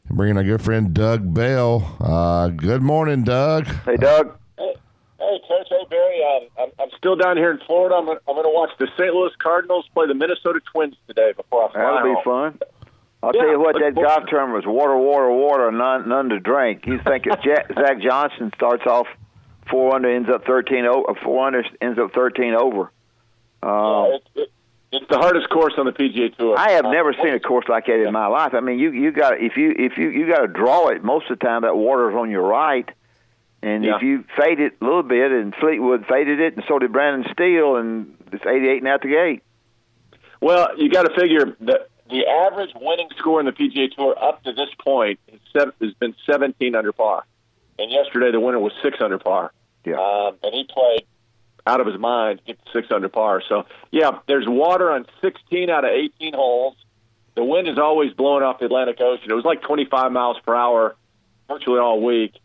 Bringing our good friend Doug Bell. Good morning, Doug. Hey, Doug. Hey, Coach. Hey, Barry. I'm still down here in Florida. I'm going to watch the St. Louis Cardinals play the Minnesota Twins today before I fly That'll home. be fun. I'll tell you what, that golf tournament was water, water, water, none to drink. You think if Zach Johnson starts off 4 under, ends up 13 over. 4 under, ends up 13 over. It's the hardest course on the PGA Tour. I have never seen a course like that in my life. I mean, you got if you got to draw it most of the time. That water's on your right, and if you fade it a little bit, and Fleetwood faded it, and so did Brandon Steele, and it's 88 and out the gate. Well, you got to figure that the average winning score in the PGA Tour up to this point has been 17 under par, and yesterday the winner was 6 under par. Yeah, and he played out of his mind to get to 6 under par. So, yeah, there's water on 16 out of 18 holes. The wind is always blowing off the Atlantic Ocean. It was like 25 miles per hour virtually all week.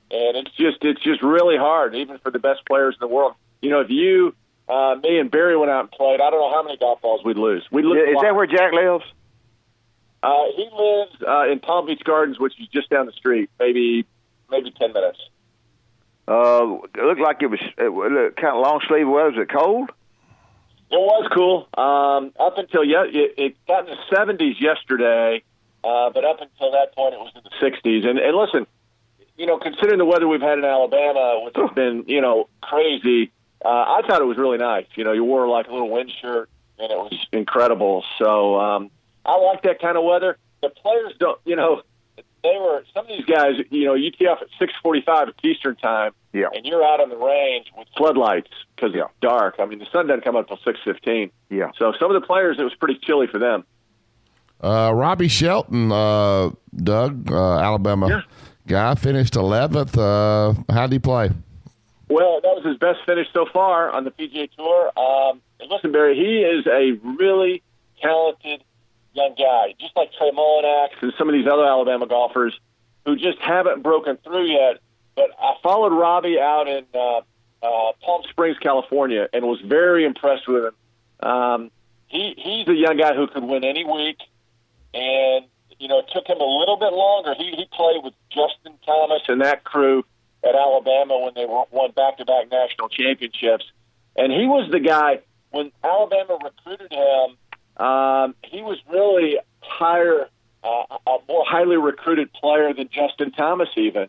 And it's just really hard, even for the best players in the world. You know, if you, me and Barry went out and played, I don't know how many golf balls we'd lose. Is that where Jack lives? He lives in Palm Beach Gardens, which is just down the street, maybe 10 minutes. It looked like it was kind of long sleeve weather. Was it cold? It was cool. Up until it got in the 70s yesterday, but up until that point it was in the 60s. And listen, you know, considering the weather we've had in Alabama, which has been, you know, crazy, I thought it was really nice. You know, you wore like a little wind shirt, and it was incredible. So I like that kind of weather. The players don't, you know, some of these guys, you know, you tee off at 6:45 Eastern time, and you're out on the range with floodlights because it's dark. I mean, the sun doesn't come up until 6:15. Yeah. So some of the players, it was pretty chilly for them. Robby Shelton, Doug, Alabama guy, finished 11th. How did he play? Well, that was his best finish so far on the PGA Tour. And listen, Barry, he is a really talented young guy, just like Trey Mullinax and some of these other Alabama golfers who just haven't broken through yet. But I followed Robby out in Palm Springs, California, and was very impressed with him. He's a young guy who could win any week, and you know, it took him a little bit longer. He played with Justin Thomas and that crew at Alabama when they won back-to-back national championships, and he was the guy when Alabama recruited him. He was really a more highly recruited player than Justin Thomas even.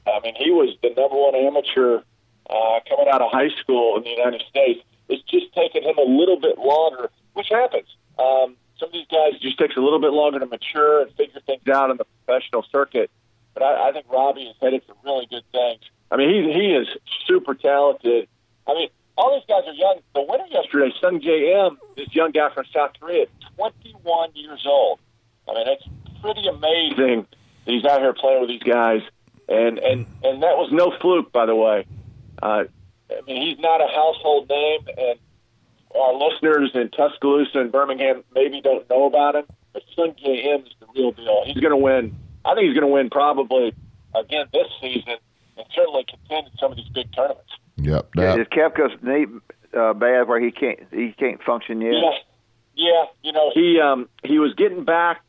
I mean, he was the number one amateur coming out of high school in the United States. It's just taken him a little bit longer, which happens. Some of these guys just takes a little bit longer to mature and figure things out in the professional circuit. But I think Robby is headed for really good things. I mean, he is super talented. I mean, all these guys are young. The winner yesterday, Sung J.M., this young guy from South Korea, 21 years old. I mean, it's pretty amazing that he's out here playing with these guys. And that was no fluke, by the way. I mean, he's not a household name, and our listeners in Tuscaloosa and Birmingham maybe don't know about him, but Sung J.M. is the real deal. He's going to win. I think he's going to win probably again this season and certainly contend in some of these big tournaments. Yep. Is Koepka's knee bad where he can't function yet? Yeah. You know, he was getting back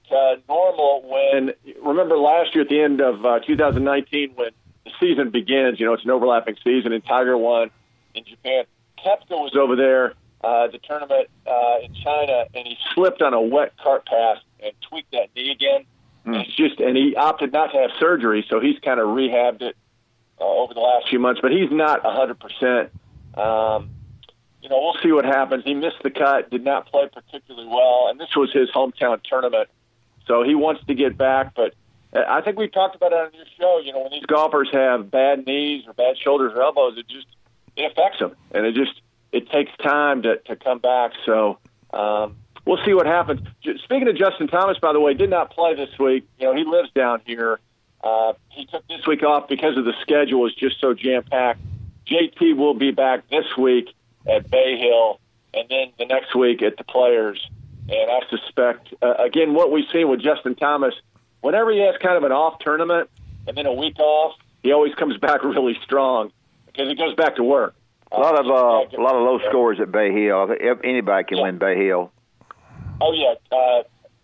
to normal when, remember last year at the end of 2019 when the season begins, you know, it's an overlapping season, and Tiger won in Japan. Koepka was over there, the tournament in China, and he slipped on a wet cart path and tweaked that knee again. And he opted not to have surgery, so he's kind of rehabbed it over the last few months. But he's not 100%. You know, we'll see what happens. He missed the cut, did not play particularly well, and this was his hometown tournament. So he wants to get back, but I think we talked about it on your show. You know, when these golfers have bad knees or bad shoulders or elbows, it affects them, and it takes time to come back. So we'll see what happens. Speaking of Justin Thomas, by the way, did not play this week. You know, he lives down here. He took this week off because of the schedule was just so jam-packed. JT will be back this week at Bay Hill, and then the next week at the Players. And I suspect, again, what we've seen with Justin Thomas, whenever he has kind of an off tournament and then a week off, he always comes back really strong because he goes back to work. A lot of low scores at Bay Hill. Anybody can win Bay Hill. Oh, yeah.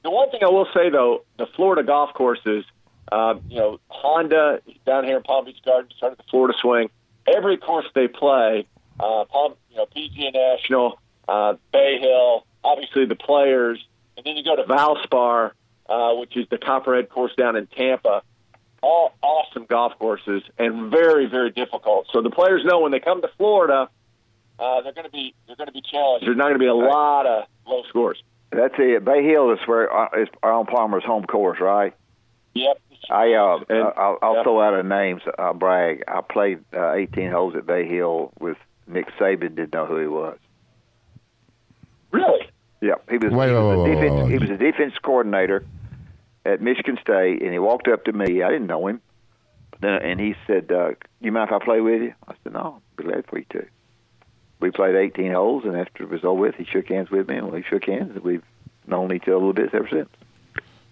The one thing I will say, though, the Florida golf courses, Honda down here in Palm Beach Gardens started the Florida Swing. Every course they play, PGA National, Bay Hill, obviously the Players, and then you go to Valspar, which is the Copperhead course down in Tampa. All awesome golf courses and very, very difficult. So the players know when they come to Florida, they're going to be challenged. There's not going to be a lot of low scores. That's it. Bay Hill is where is Arnold Palmer's home course, right? Yep. I'll throw out a name. I'll brag. I played 18 holes at Bay Hill with Nick Saban. Didn't know who he was. Really? Yeah. He was a defense coordinator at Michigan State, and he walked up to me. I didn't know him, and he said, "You mind if I play with you?" I said, "No, I'd be glad for you to." We played 18 holes, and after it was over with, he shook hands with me, and we shook hands, and we've known each other a little bit ever since.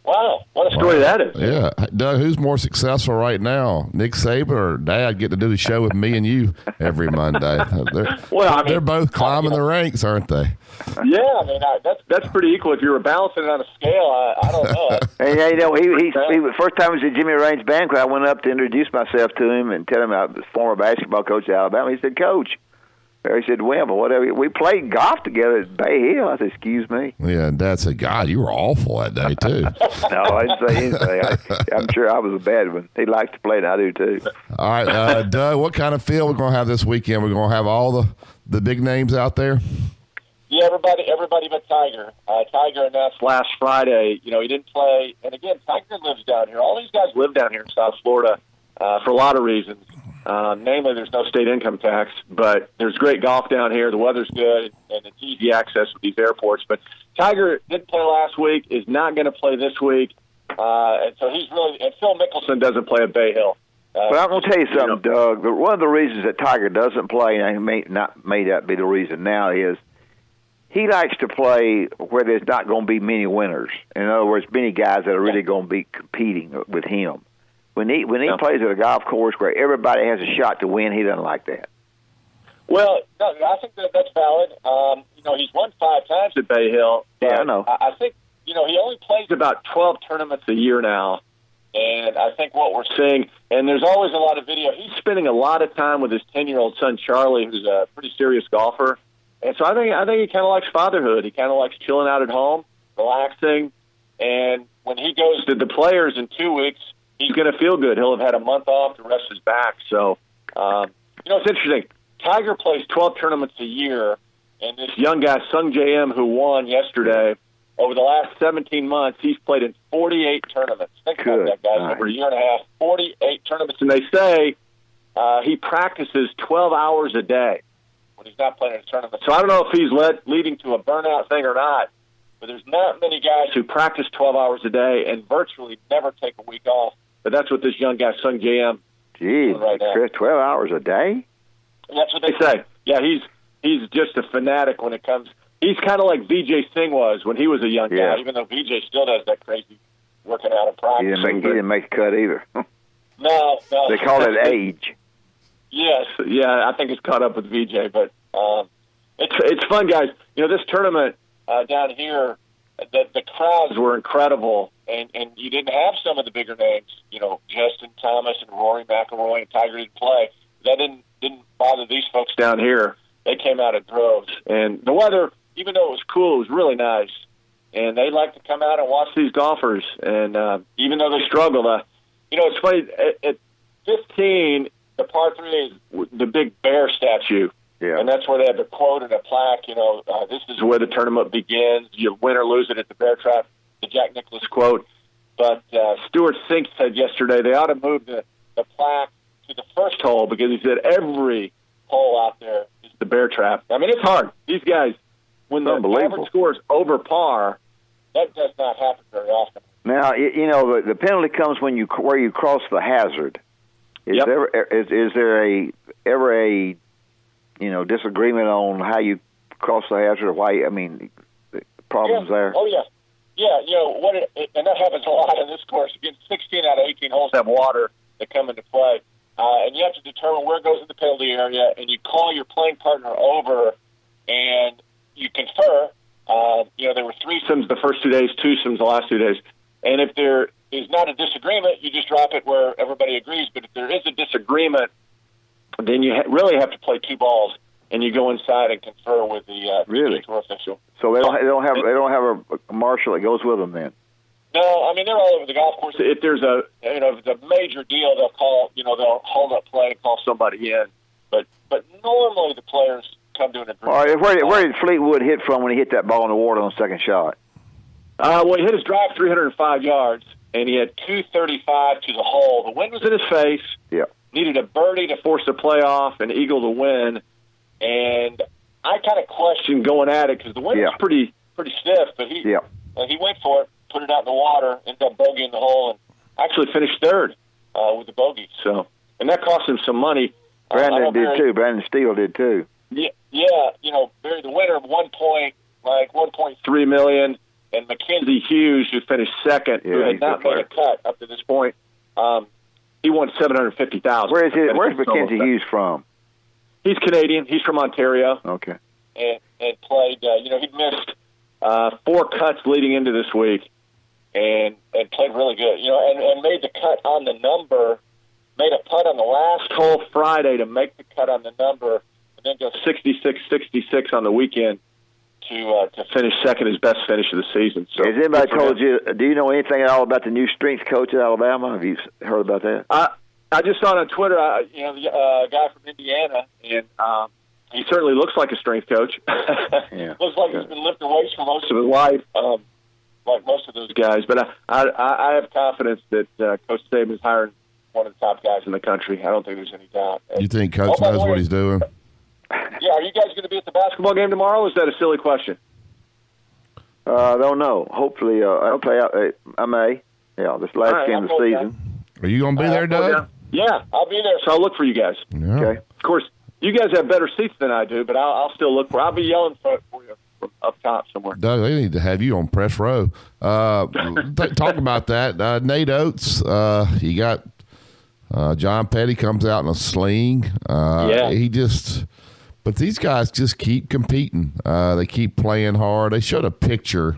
Wow, what a story that is. Yeah. Doug, who's more successful right now, Nick Saban or Dad getting to do the show with me and you every Monday? They're both climbing the ranks, aren't they? Yeah, I mean, that's pretty equal. If you were balancing it on a scale, I don't know. And he first time he was at Jimmy Raines' banquet, I went up to introduce myself to him and tell him I was former basketball coach at Alabama. He said, "Coach." He said, "Wimp, whatever." We played golf together at Bay Hill. I said, "Excuse me." Yeah, and Dad said, "God, you were awful that day, too." No, I didn't say anything. I'm sure I was a bad one. He likes to play, and I do, too. All right, Doug, what kind of field we're going to have this weekend? We're going to have all the big names out there? Yeah, everybody but Tiger. Tiger announced last Friday, he didn't play. And, again, Tiger lives down here. All these guys live down here in South Florida for a lot of reasons. Namely, there's no state income tax, but there's great golf down here. The weather's good, and it's easy access with these airports. But Tiger didn't play last week, is not going to play this week, and so and Phil Mickelson doesn't play at Bay Hill. But I'm going to tell you something, Doug. One of the reasons that Tiger doesn't play, and may not be the reason now, is he likes to play where there's not going to be many winners. In other words, many guys that are really going to be competing with him. When he plays at a golf course where everybody has a shot to win, he doesn't like that. Well, no, I think that's valid. He's won 5 times at Bay Hill. Yeah, I know. I think, he only plays about 12 tournaments a year now. And I think what we're seeing, and there's always a lot of video, he's spending a lot of time with his 10-year-old son, Charlie, who's a pretty serious golfer. And so I think he kind of likes fatherhood. He kind of likes chilling out at home, relaxing. And when he goes to the Players in 2 weeks, he's going to feel good. He'll have had a month off to rest his back. So, it's interesting. Tiger plays 12 tournaments a year, and this young guy, Sung J M, who won yesterday, over the last 17 months, he's played in 48 tournaments. Think about that, guys. Over a year and a half, 48 tournaments. And they say he practices 12 hours a day when he's not playing in a tournament. So I don't know if he's leading to a burnout thing or not, but there's not many guys who practice 12 hours a day and virtually never take a week off. But that's what this young guy, Sung J M, is doing right now. 12 hours a day? That's what they say. Yeah, he's just a fanatic when it comes. He's kind of like Vijay Singh was when he was a young guy, even though Vijay still does that crazy working out and practice. He didn't make the cut either. No. They call it age. Yes, I think it's caught up with Vijay. But it's fun, guys. This tournament down here, the crowds were incredible, and you didn't have some of the bigger names, Justin Thomas and Rory McIlroy and Tiger didn't play. That didn't bother these folks down here. They came out in droves. And the weather, even though it was cool, it was really nice. And they like to come out and watch these golfers. And even though they struggled, it's funny, at 15, the par 3 is the big bear statue. Yeah. And that's where they have the quote and a plaque, this is where the tournament begins. You win or lose it at the Bear Trap, the Jack Nicklaus quote. But Stuart Sink said yesterday they ought to move the plaque to the first hole because he said every hole out there is the Bear Trap. I mean, it's hard. These guys, when the average score is over par, that does not happen very often. Now, the penalty comes where you cross the hazard. Is there ever a disagreement on how you cross the hazard or why? I mean, problems there. Oh yeah. And that happens a lot in this course. Again, 16 out of 18 holes have water that come into play, and you have to determine where it goes in the penalty area. And you call your playing partner over, and you confer. There were threesomes the first 2 days, twosomes the last 2 days. And if there is not a disagreement, you just drop it where everybody agrees. But if there is a disagreement, then you really have to play 2 balls, and you go inside and confer with the tour official. So they don't have a marshal that goes with them then. No, I mean they're all over the golf course. If there's a if it's a major deal, they'll call they'll hold up play and call somebody in. But normally the players come to an agreement. All right, where did Fleetwood hit from when he hit that ball in the water on the second shot? Well, he hit his drive 305 yards, and he had 235 to the hole. The wind was in his face. Yeah. Needed a birdie to force the playoff, an eagle to win, and I kind of questioned going at it because the wind was pretty stiff. But he went for it, put it out in the water, ended up bogeying the hole, and actually finished third with the bogey. So, and that cost him some money. Brandon did too. Brandon Steele did too. Yeah. Barry, the winner of $1.3 million, and Mackenzie Hughes, who finished second, who had not made a cut up to this point. He won $750,000. Where's Mackenzie Hughes from? He's Canadian. He's from Ontario. Okay. And played. He'd missed 4 cuts leading into this week, and played really good. And made the cut on the number. Made a putt on the last hole Friday to make the cut on the number, and then go 66-66 on the weekend to finish second, his best finish of the season. So, has anybody told you? Do you know anything at all about the new strength coach at Alabama? Have you heard about that? I just saw it on Twitter. The guy from Indiana, and he certainly looks like a strength coach. Looks like he's been lifting weights for most of his life, like most of those guys. But I have confidence that Coach Saban's hiring one of the top guys in the country. I don't think there's any doubt. You think Coach knows what he's doing? Yeah, are you guys going to be at the basketball game tomorrow, or is that a silly question? I don't know. Hopefully, I'll play out. I may. Yeah, this last game of the season. Are you going to be there, Doug? Yeah, I'll be there, so I'll look for you guys. Yeah. Okay. Of course, you guys have better seats than I do, but I'll still look for. I'll be yelling for you from up top somewhere. Doug, they need to have you on press row. Talk about that. Nate Oates, you got John Petty comes out in a sling. But these guys just keep competing. They keep playing hard. They showed a picture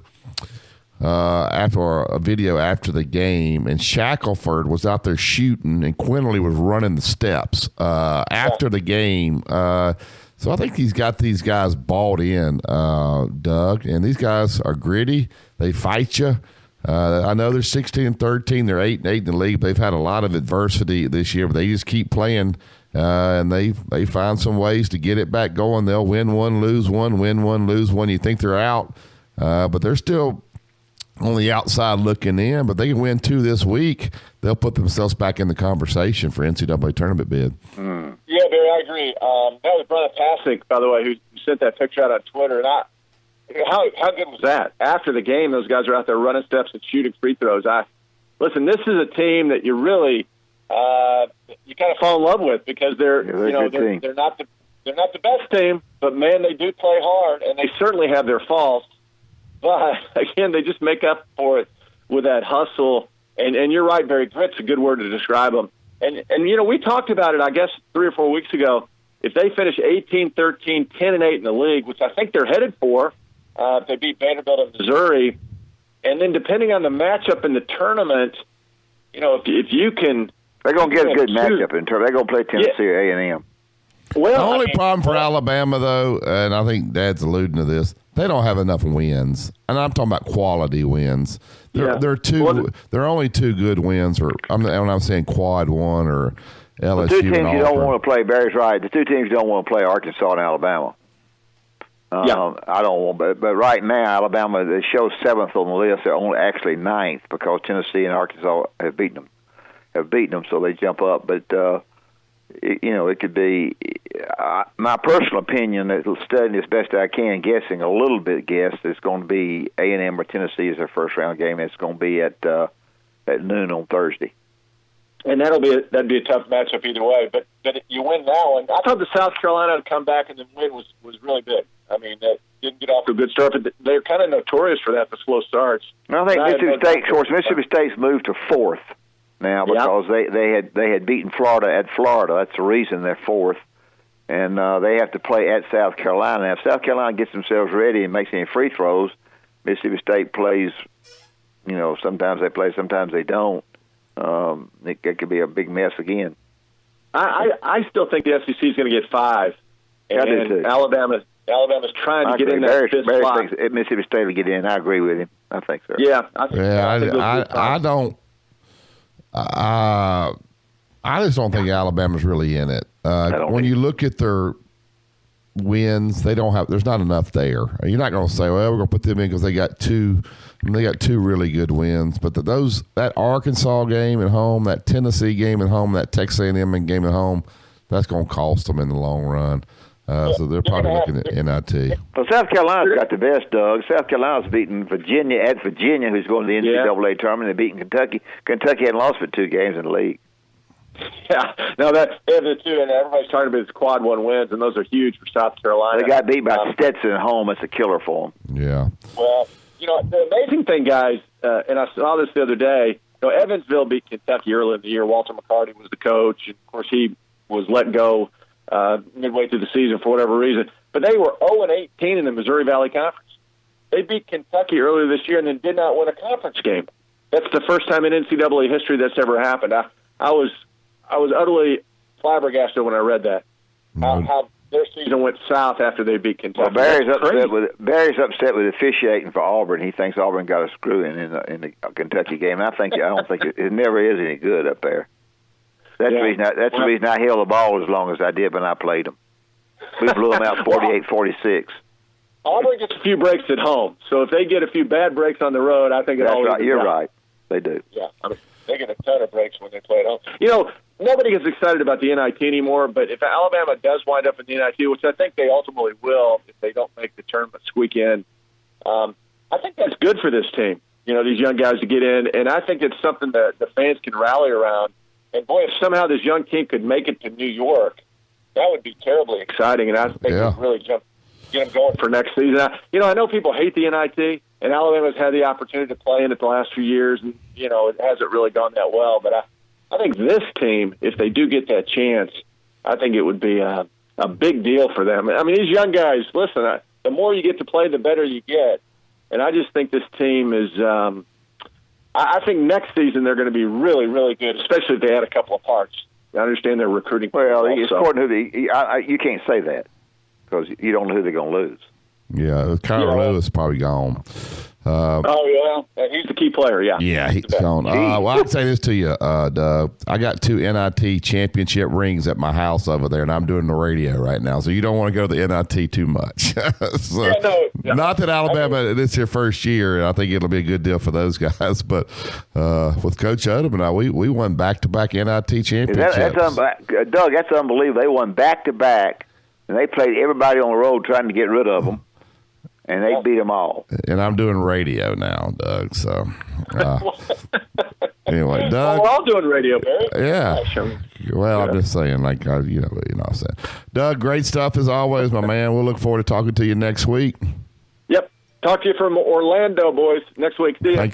after a video after the game, and Shackelford was out there shooting, and Quinley was running the steps after the game. So I think he's got these guys bought in, Doug, and these guys are gritty. They fight you. I know they're 16-13. They're 8-8 in the league. They've had a lot of adversity this year, but they just keep playing, and they find some ways to get it back going. They'll win one, lose one, win one, lose one. You think they're out, but they're still on the outside looking in. But they can win 2 this week. They'll put themselves back in the conversation for NCAA tournament bid. Yeah, Barry, I agree. That was Brother Pasek, by the way, who sent that picture out on Twitter, and how good was that? After the game, those guys are out there running steps and shooting free throws. Listen, this is a team that you really you kind of fall in love with because they're not the best team, but man, they do play hard, and they certainly have their faults. But again, they just make up for it with that hustle. And you're right, Barry. Grit's a good word to describe them. And we talked about it, I guess, 3 or 4 weeks ago. If they finish 18-13, 10-8 in the league, which I think they're headed for, if they beat Vanderbilt and Missouri, and then depending on the matchup in the tournament, if you can, they're going to get a good matchup in tournament. They're going to play Tennessee or A&M. Well, the only problem for Alabama, though, and I think Dad's alluding to this, they don't have enough wins, and I'm talking about quality wins. They're only 2 good wins, or I'm saying quad one or LSU. The 2 teams you don't want to play. Barry's right. The 2 teams you don't want to play Arkansas and Alabama. I don't want, but right now Alabama, they show 7th on the list. They're only actually 9th because Tennessee and Arkansas have beaten them, so they jump up. But it could be my personal opinion. Studying as best I can, guessing a little bit, it's going to be A&M or Tennessee as their first round game. It's going to be at noon on Thursday. And that'd be a tough matchup either way. But you win now, and I thought the South Carolina to come back and then win was really big. I mean, they didn't get off to a good start, but they're kind of notorious for that, the slow starts. I think Mississippi State's moved to 4th now because they had beaten Florida at Florida. That's the reason they're 4th, and they have to play at South Carolina. Now, if South Carolina gets themselves ready and makes any free throws, Mississippi State plays, sometimes they play, sometimes they don't. It could be a big mess again. I still think the SEC is going to get 5. And I do too. Alabama's trying to get in that fifth Barry slot. thinks Mississippi State will get in. I agree with him. I think so. Yeah. I don't. I just don't think Alabama's really in it. When you look at their wins, they don't have. There's not enough there. You're not going to say, "Well, we're going to put them in because they got two." They got 2 really good wins. But that Arkansas game at home, that Tennessee game at home, that Texas A&M game at home, that's going to cost them in the long run. So they're probably looking at NIT. Well, South Carolina's got the best, Doug. South Carolina's beating Virginia at Virginia, who's going to the NCAA tournament. They're beating Kentucky. Kentucky hadn't lost for 2 games in the league. Yeah, no, they have the 2, and everybody's talking about quad 1 wins, and those are huge for South Carolina. They got beat by Stetson at home. It's a killer for them. Yeah. Well, the amazing thing, guys, and I saw this the other day, Evansville beat Kentucky early in the year. Walter McCarty was the coach, and, of course, he was let go midway through the season for whatever reason. But they were 0-18 in the Missouri Valley Conference. They beat Kentucky earlier this year and then did not win a conference game. That's the first time in NCAA history that's ever happened. I was utterly flabbergasted when I read that. How their season went south after they beat Kentucky. Well, Barry's upset with officiating for Auburn. He thinks Auburn got a screw in the Kentucky game. I don't think it never is any good up there. That's the reason I held the ball as long as I did when I played them. We blew them out 48-46. Auburn gets a few breaks at home, so if they get a few bad breaks on the road, I think that's right. You're right. They do. Yeah, they get a ton of breaks when they play at home. Nobody gets excited about the NIT anymore, but if Alabama does wind up in the NIT, which I think they ultimately will if they don't make the tournament squeak in, I think that's good for this team, these young guys to get in, and I think it's something that the fans can rally around. And, boy, if somehow this young team could make it to New York, that would be terribly exciting, and I think it would really get them going for next season. I know people hate the NIT, and Alabama's had the opportunity to play in it the last few years, and, it hasn't really gone that well, but I think this team, if they do get that chance, I think it would be a big deal for them. I mean, these young guys, listen, the more you get to play, the better you get. And I just think this team is I think next season they're going to be really, really good, especially if they add a couple of parts. I understand they're recruiting. Well, according to you can't say that because you don't know who they're going to lose. Yeah, Kyler Lewis is probably gone. He's the key player, yeah. Yeah, he's gone. Well, I can say this to you, Doug. I got 2 NIT championship rings at my house over there, and I'm doing the radio right now, so you don't want to go to the NIT too much. Not that Alabama, it's their first year, and I think it'll be a good deal for those guys, but with Coach Odom, we won back-to-back NIT championships. Doug, that's unbelievable. They won back-to-back, and they played everybody on the road trying to get rid of them. And they beat them all. And I'm doing radio now, Doug. So, anyway, Doug. Well, we're all doing radio, Barry. Yeah. Well, I'm just saying, I said. Doug, great stuff as always, my man. We'll look forward to talking to you next week. Yep. Talk to you from Orlando, boys, next week. See you.